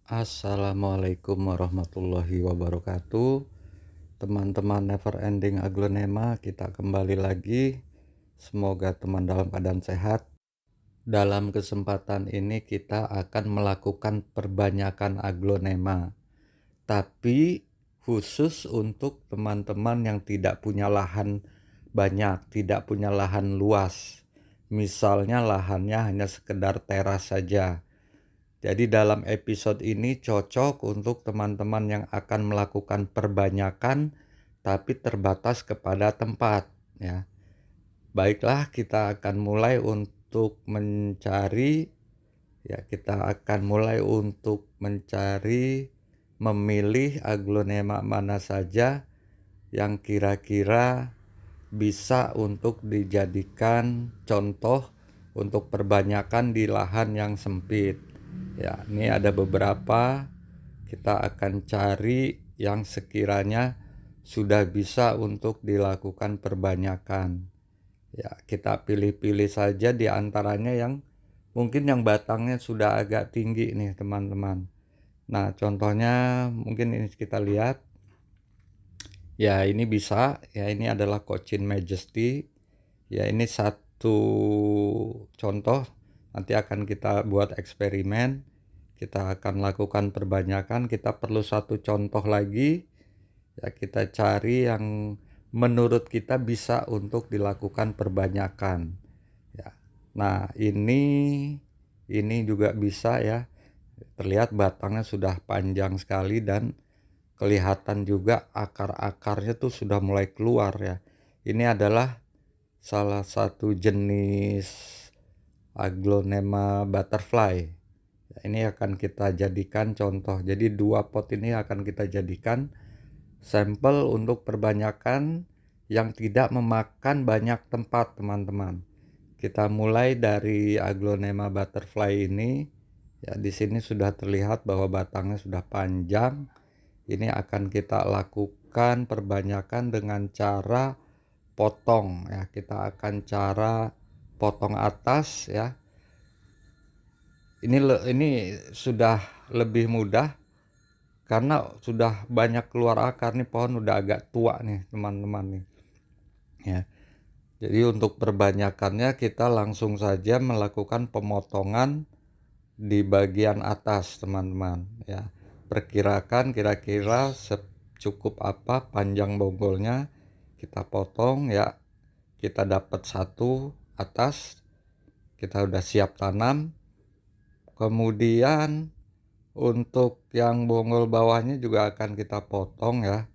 Assalamualaikum warahmatullahi wabarakatuh. Teman-teman Never Ending Aglonema, kita kembali lagi. Semoga teman dalam keadaan sehat. Dalam kesempatan ini kita akan melakukan perbanyakan aglonema, tapi khusus untuk teman-teman yang tidak punya lahan banyak, tidak punya lahan luas. Misalnya lahannya hanya sekedar teras saja. Jadi dalam episode ini cocok untuk teman-teman yang akan melakukan perbanyakan tapi terbatas kepada tempat ya. Baiklah, kita akan mulai untuk mencari memilih aglonema mana saja yang kira-kira bisa untuk dijadikan contoh untuk perbanyakan di lahan yang sempit. Ya, ini ada beberapa. Kita akan cari yang sekiranya sudah bisa untuk dilakukan perbanyakan. Ya, kita pilih-pilih saja di antaranya yang mungkin yang batangnya sudah agak tinggi nih, teman-teman. Nah, contohnya mungkin ini kita lihat. Ya, ini bisa. Ya, ini adalah Cochin Majesty. Ya, ini satu contoh. Nanti akan kita buat eksperimen. Kita akan lakukan perbanyakan. Kita perlu satu contoh lagi. Ya, kita cari yang menurut kita bisa untuk dilakukan perbanyakan. Ya. Nah, ini juga bisa ya. Terlihat batangnya sudah panjang sekali dan kelihatan juga akar-akarnya tuh sudah mulai keluar ya. Ini adalah salah satu jenis aglonema butterfly. Ini akan kita jadikan contoh. Jadi dua pot ini akan kita jadikan sampel untuk perbanyakan yang tidak memakan banyak tempat, teman-teman. Kita mulai dari aglonema butterfly ini. Ya, di sini sudah terlihat bahwa batangnya sudah panjang. Ini akan kita lakukan perbanyakan dengan cara potong ya. Kita akan cara potong atas ya. Ini sudah lebih mudah karena sudah banyak keluar akar nih, pohon udah agak tua nih, teman-teman nih. Ya. Jadi untuk perbanyakannya kita langsung saja melakukan pemotongan di bagian atas, teman-teman ya. Perkirakan kira-kira cukup apa panjang bonggolnya, kita potong ya. Kita dapat satu atas, kita udah siap tanam. Kemudian untuk yang bonggol bawahnya juga akan kita potong ya.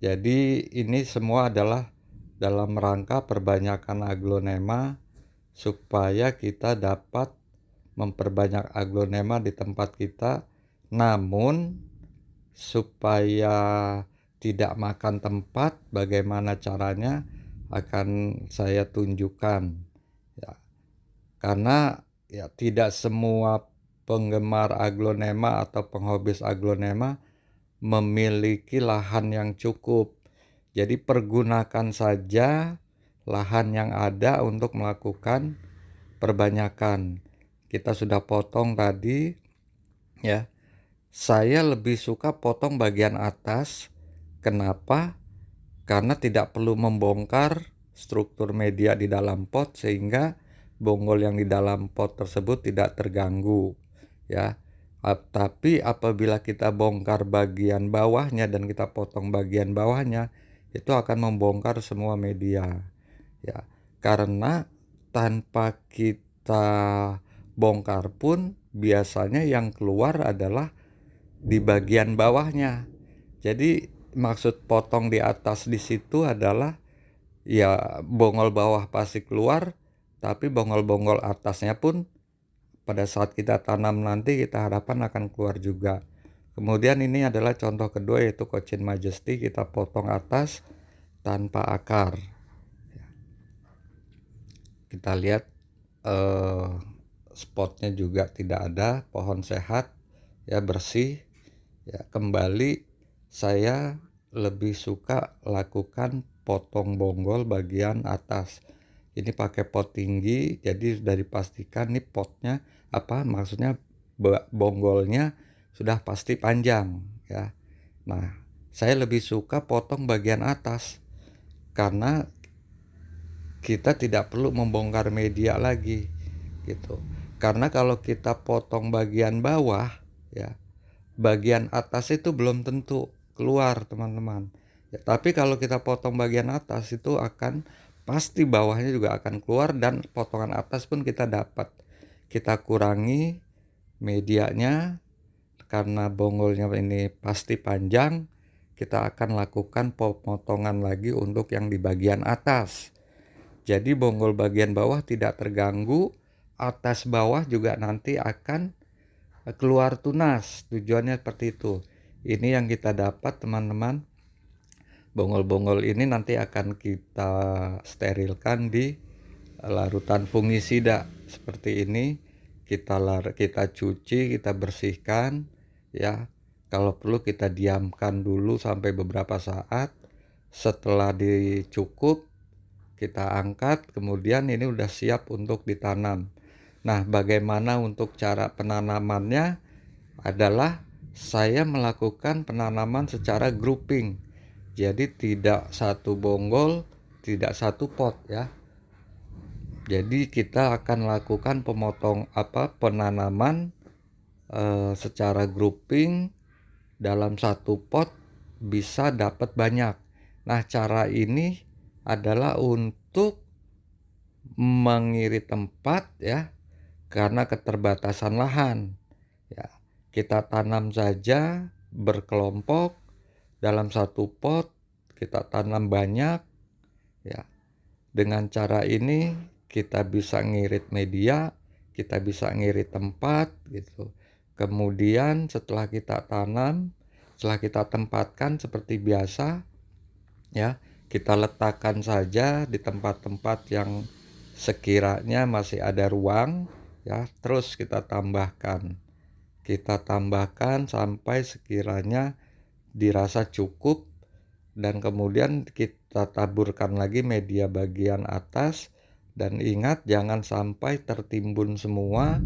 Jadi ini semua adalah dalam rangka perbanyakan aglonema supaya kita dapat memperbanyak aglonema di tempat kita, namun supaya tidak makan tempat. Bagaimana caranya akan saya tunjukkan ya. Karena ya tidak semua penggemar aglonema atau penghobis aglonema memiliki lahan yang cukup. Jadi pergunakan saja lahan yang ada untuk melakukan perbanyakan. Kita sudah potong tadi ya. Saya lebih suka potong bagian atas. Kenapa? Karena tidak perlu membongkar struktur media di dalam pot sehingga bonggol yang di dalam pot tersebut tidak terganggu ya. Tapi apabila kita bongkar bagian bawahnya dan kita potong bagian bawahnya, itu akan membongkar semua media ya. Karena tanpa kita bongkar pun biasanya yang keluar adalah di bagian bawahnya. Jadi maksud potong di atas di situ adalah ya bonggol bawah pasti keluar, tapi bonggol-bonggol atasnya pun pada saat kita tanam nanti kita harapkan akan keluar juga. Kemudian ini adalah contoh kedua yaitu Cochin Majesty, kita potong atas tanpa akar. Kita lihat spotnya juga tidak ada, pohon sehat ya, bersih ya. Kembali saya lebih suka lakukan potong bonggol bagian atas. Ini pakai pot tinggi, jadi sudah dipastikan nih potnya maksudnya bonggolnya sudah pasti panjang ya. Nah, saya lebih suka potong bagian atas karena kita tidak perlu membongkar media lagi gitu. Karena kalau kita potong bagian bawah ya, bagian atas itu belum tentu keluar teman-teman ya, tapi kalau kita potong bagian atas itu akan pasti bawahnya juga akan keluar, dan potongan atas pun kita dapat. Kita kurangi medianya karena bonggolnya ini pasti panjang, kita akan lakukan pemotongan lagi untuk yang di bagian atas. Jadi bonggol bagian bawah tidak terganggu, atas bawah juga nanti akan keluar tunas. Tujuannya seperti itu. Ini yang kita dapat teman-teman. Bonggol-bonggol ini nanti akan kita sterilkan di larutan fungisida seperti ini. Kita cuci, kita bersihkan ya. Kalau perlu kita diamkan dulu sampai beberapa saat. Setelah dicukup, kita angkat, kemudian ini udah siap untuk ditanam. Nah, bagaimana untuk cara penanamannya adalah saya melakukan penanaman secara grouping. Jadi tidak satu bonggol, tidak satu pot ya. Jadi kita akan lakukan penanaman secara grouping dalam satu pot bisa dapat banyak. Nah, cara ini adalah untuk mengirit tempat ya, karena keterbatasan lahan ya. Kita tanam saja berkelompok dalam satu pot, kita tanam banyak ya. Dengan cara ini kita bisa ngirit media, kita bisa ngirit tempat gitu. Kemudian setelah kita tanam, setelah kita tempatkan seperti biasa ya, kita letakkan saja di tempat-tempat yang sekiranya masih ada ruang ya, terus kita tambahkan sampai sekiranya dirasa cukup, dan kemudian kita taburkan lagi media bagian atas. Dan ingat, jangan sampai tertimbun semua.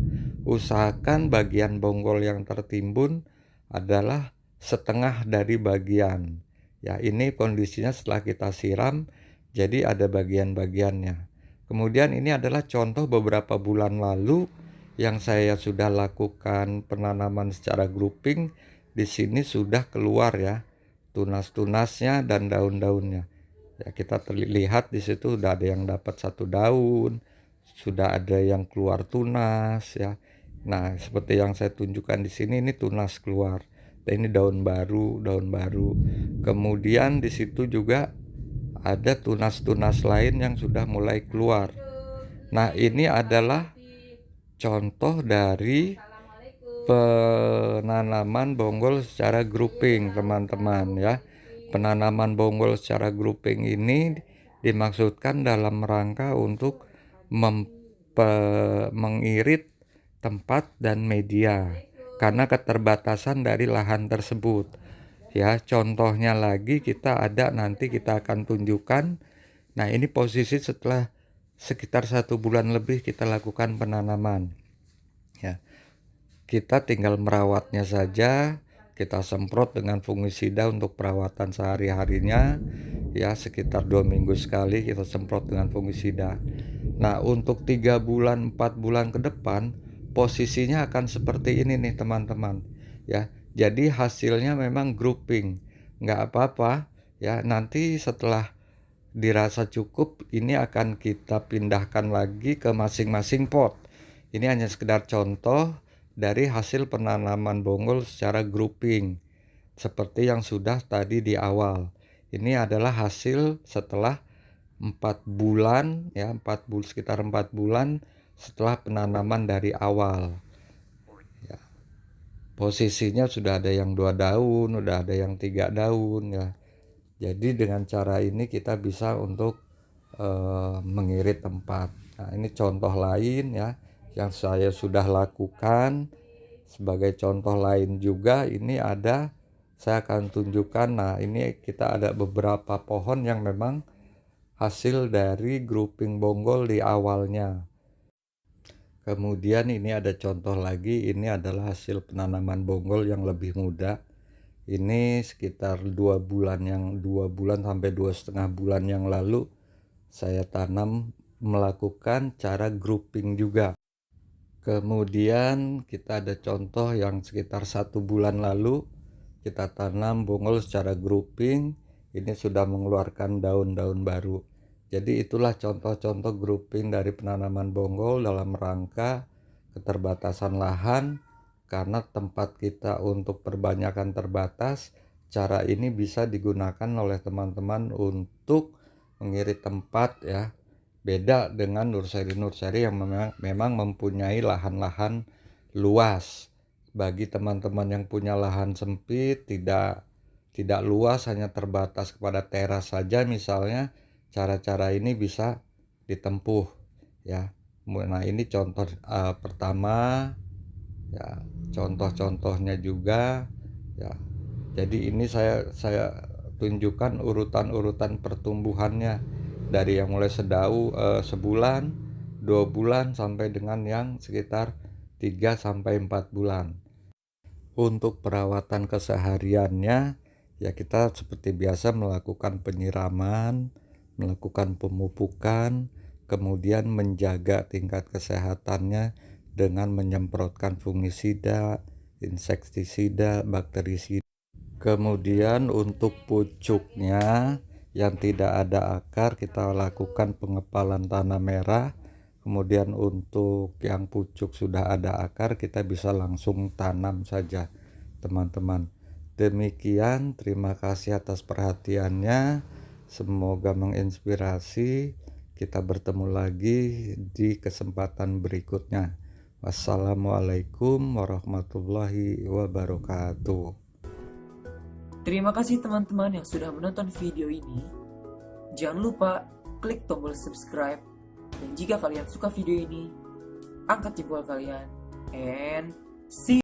Usahakan bagian bonggol yang tertimbun adalah setengah dari bagian ya. Ini kondisinya setelah kita siram, jadi ada bagian-bagiannya. Kemudian ini adalah contoh beberapa bulan lalu yang saya sudah lakukan penanaman secara grouping. Di sini sudah keluar ya tunas-tunasnya dan daun-daunnya. Ya, kita terlihat di situ udah ada yang dapat satu daun, sudah ada yang keluar tunas ya. Nah, seperti yang saya tunjukkan di sini, ini tunas keluar. Dan ini daun baru. Kemudian di situ juga ada tunas-tunas lain yang sudah mulai keluar. Nah, ini adalah contoh dari penanaman bonggol secara grouping teman-teman ya. Penanaman bonggol secara grouping ini dimaksudkan dalam rangka untuk mengirit tempat dan media karena keterbatasan dari lahan tersebut ya. Contohnya lagi nanti kita akan tunjukkan. Nah, ini posisi setelah sekitar 1 bulan lebih kita lakukan penanaman ya. Kita tinggal merawatnya saja. Kita semprot dengan fungisida untuk perawatan sehari-harinya ya, sekitar 2 minggu sekali kita semprot dengan fungisida. Nah, untuk 3 bulan 4 bulan ke depan posisinya akan seperti ini nih teman-teman ya. Jadi hasilnya memang grouping, nggak apa-apa ya. Nanti setelah dirasa cukup, ini akan kita pindahkan lagi ke masing-masing pot. Ini hanya sekedar contoh dari hasil penanaman bonggol secara grouping seperti yang sudah tadi di awal. Ini adalah hasil setelah 4 bulan ya, sekitar 4 bulan setelah penanaman dari awal ya. Posisinya sudah ada yang 2 daun, udah ada yang 3 daun ya. Jadi dengan cara ini kita bisa untuk mengirit tempat. Nah, ini contoh lain ya yang saya sudah lakukan. Sebagai contoh lain juga ini saya akan tunjukkan. Nah, ini kita ada beberapa pohon yang memang hasil dari grouping bonggol di awalnya. Kemudian ini ada contoh lagi, ini adalah hasil penanaman bonggol yang lebih muda. Ini sekitar 2 bulan sampai 2,5 bulan yang lalu saya tanam melakukan cara grouping juga. Kemudian kita ada contoh yang sekitar 1 bulan lalu kita tanam bonggol secara grouping. Ini sudah mengeluarkan daun-daun baru. Jadi itulah contoh-contoh grouping dari penanaman bonggol dalam rangka keterbatasan lahan. Karena tempat kita untuk perbanyakan terbatas, cara ini bisa digunakan oleh teman-teman untuk mengirit tempat ya. Beda dengan nursery-nursery yang memang mempunyai lahan-lahan luas. Bagi teman-teman yang punya lahan sempit, tidak luas, hanya terbatas kepada teras saja misalnya, cara-cara ini bisa ditempuh ya. Nah, ini contoh pertama ya, contoh-contohnya juga ya. Jadi ini saya tunjukkan urutan-urutan pertumbuhannya dari yang mulai sebulan, 2 bulan sampai dengan yang sekitar 3 sampai 4 bulan. Untuk perawatan kesehariannya ya, kita seperti biasa melakukan penyiraman, melakukan pemupukan, kemudian menjaga tingkat kesehatannya dengan menyemprotkan fungisida, insektisida, bakterisida. Kemudian untuk pucuknya yang tidak ada akar, kita lakukan pengepalan tanah merah. Kemudian untuk yang pucuk sudah ada akar, kita bisa langsung tanam saja, teman-teman. Demikian, terima kasih atas perhatiannya. Semoga menginspirasi. Kita bertemu lagi di kesempatan berikutnya. Wassalamualaikum warahmatullahi wabarakatuh. Terima kasih teman-teman yang sudah menonton video ini. Jangan lupa klik tombol subscribe. Dan jika kalian suka video ini, angkat jempol kalian. And see you.